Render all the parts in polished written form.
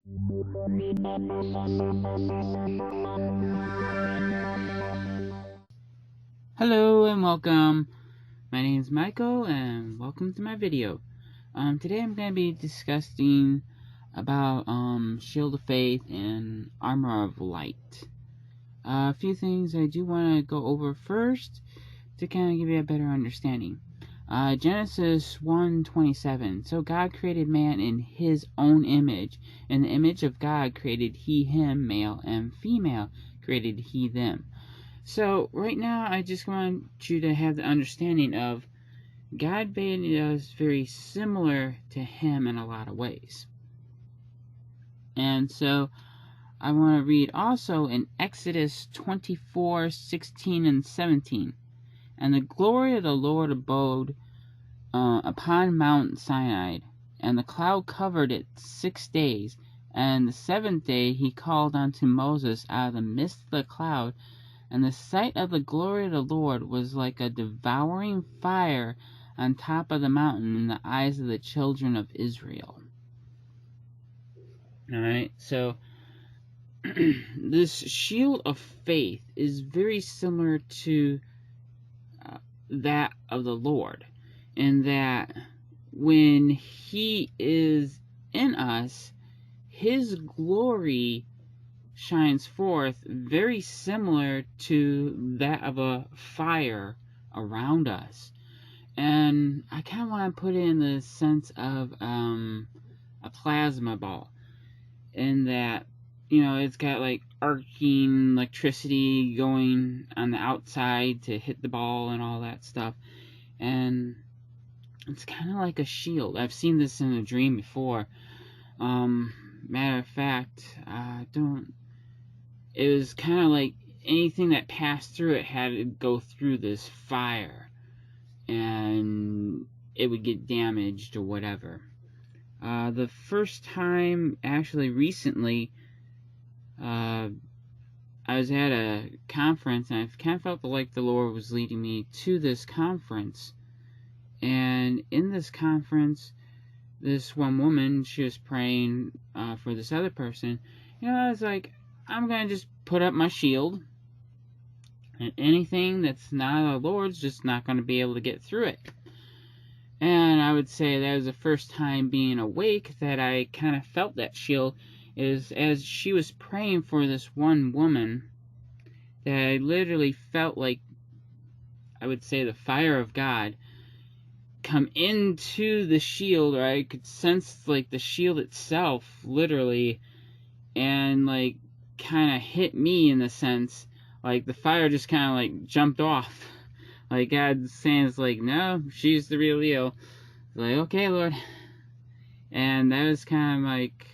Hello and welcome. My name is Michael and welcome to my video. Today I'm going to be discussing about Shield of Faith and Armor of Light. A few things I do want to go over first to kind of give you a better understanding. Genesis 1:27. So God created man in his own image. In the image of God created he him, male and female created he them. So right now I just want you to have the understanding of God made us very similar to him in a lot of ways. And so I want to read also in Exodus 24:16 and 17. And the glory of the Lord abode upon Mount Sinai, and the cloud covered it 6 days. And the 7th day he called unto Moses out of the midst of the cloud, and the sight of the glory of the Lord was like a devouring fire on top of the mountain in the eyes of the children of Israel. Alright, so this shield of faith is very similar to that of the Lord, in that when he is in us, his glory shines forth very similar to that of a fire around us. And I kind of want to put it in the sense of a plasma ball, in that, you know, it's got like arcing electricity going on the outside to hit the ball and all that stuff. And it's kind of like a shield. I've seen this in a dream before. Matter of fact, it was kind of like anything that passed through it had to go through this fire, and it would get damaged or whatever. The first time, actually recently, I was at a conference, and I kind of felt like the Lord was leading me to this conference. And in this conference, this one woman, she was praying for this other person. You know, I was like, I'm going to just put up my shield, and anything that's not the Lord's just not going to be able to get through it. And I would say that was the first time being awake that I kind of felt that shield, is as she was praying for this one woman, that I literally felt like, I would say, the fire of God come into the shield, or I could sense like the shield itself literally, and like kind of hit me in the sense like the fire just kind of like jumped off, like God's saying, it's like, no, she's the real deal. It's like, okay, Lord. And that was kind of like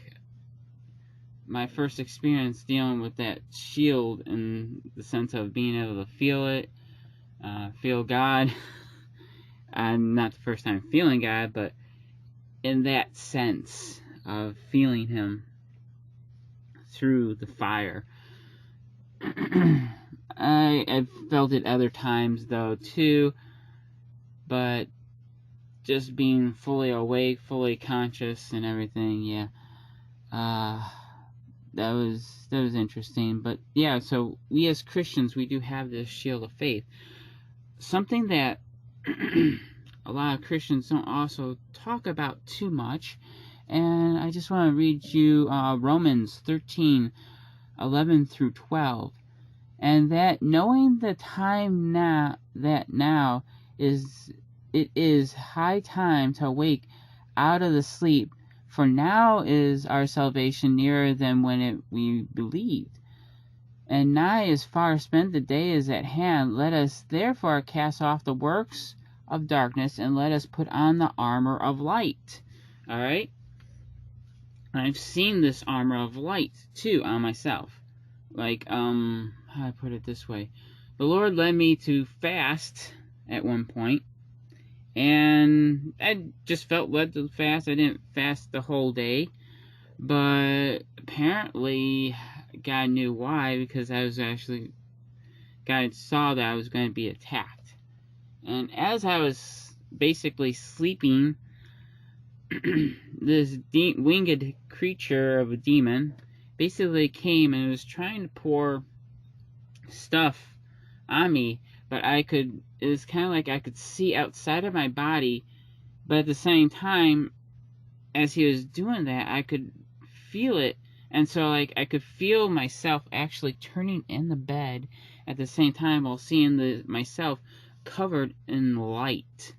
my first experience dealing with that shield, in the sense of being able to feel it, feel God. Not the first time feeling God, but in that sense of feeling him through the fire. I've felt it other times though too, but just being fully awake, fully conscious and everything, yeah, that was interesting. But yeah, so we as Christians, we do have this shield of faith, something that a lot of Christians don't also talk about too much. And I just want to read you Romans 13:11 through 12. And that knowing the time now, that now it is high time to awake out of the sleep, for now is our salvation nearer than when we believed. And nigh is far spent, the day is at hand. Let us therefore cast off the works of darkness, and let us put on the armor of light. Alright? I've seen this armor of light too on myself. Like, how do I put it this way? The Lord led me to fast at one point, and I just felt led to fast. I didn't fast the whole day, but apparently God knew why, because God saw that I was going to be attacked. And as I was basically sleeping, this winged creature of a demon basically came and was trying to pour stuff on me, but it was kind of like I could see outside of my body, but at the same time, as he was doing that, I could feel it, and so like I could feel myself actually turning in the bed at the same time while seeing myself covered in light.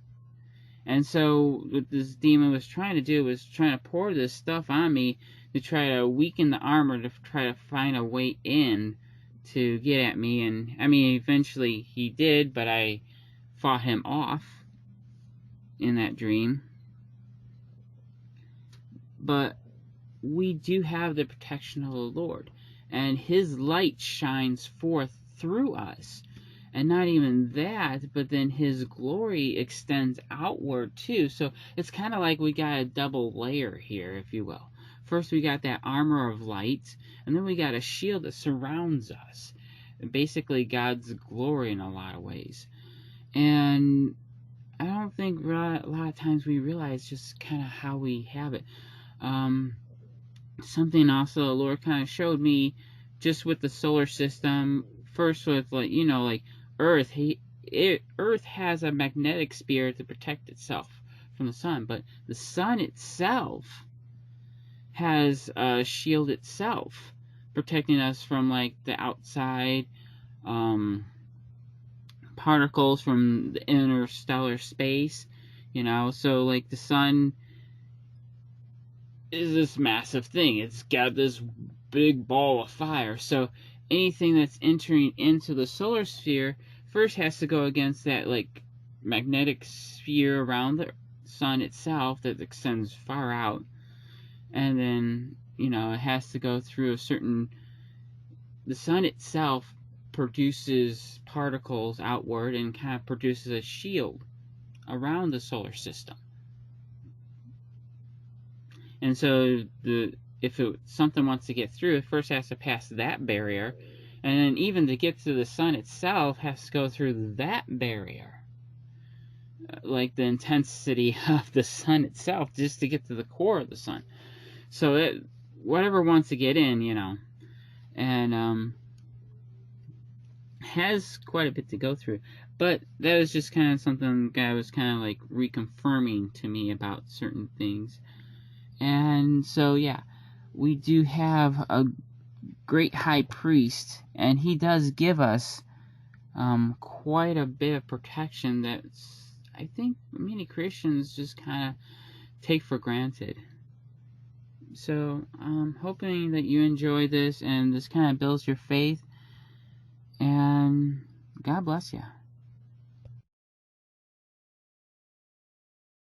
And so what this demon was trying to do was trying to pour this stuff on me to try to weaken the armor, to try to find a way in to get at me. And I mean, eventually he did, but I fought him off in that dream. But we do have the protection of the Lord, and his light shines forth through us. And not even that, but then his glory extends outward too. So it's kind of like we got a double layer here, if you will. First we got that armor of light, and then we got a shield that surrounds us. Basically God's glory in a lot of ways. And I don't think a lot of times we realize just kind of how we have it. Something also the Lord kind of showed me just with the solar system. First with like Earth. Earth has a magnetic sphere to protect itself from the sun, but the sun itself has a shield itself protecting us from like the outside particles from the interstellar space, so like the sun is this massive thing. It's got this big ball of fire, so anything that's entering into the solar sphere first has to go against that like magnetic sphere around the sun itself that extends far out, and then it has to go through the sun itself produces particles outward and kind of produces a shield around the solar system. And so if something wants to get through, it first has to pass that barrier, and then even to get to the sun itself has to go through that barrier, like the intensity of the sun itself, just to get to the core of the sun. So whatever wants to get in, and has quite a bit to go through. But that was just kind of something God was kind of like reconfirming to me about certain things. And so yeah, we do have a great high priest, and he does give us quite a bit of protection that I think many Christians just kind of take for granted. So I'm hoping that you enjoy this and this kind of builds your faith, and God bless you.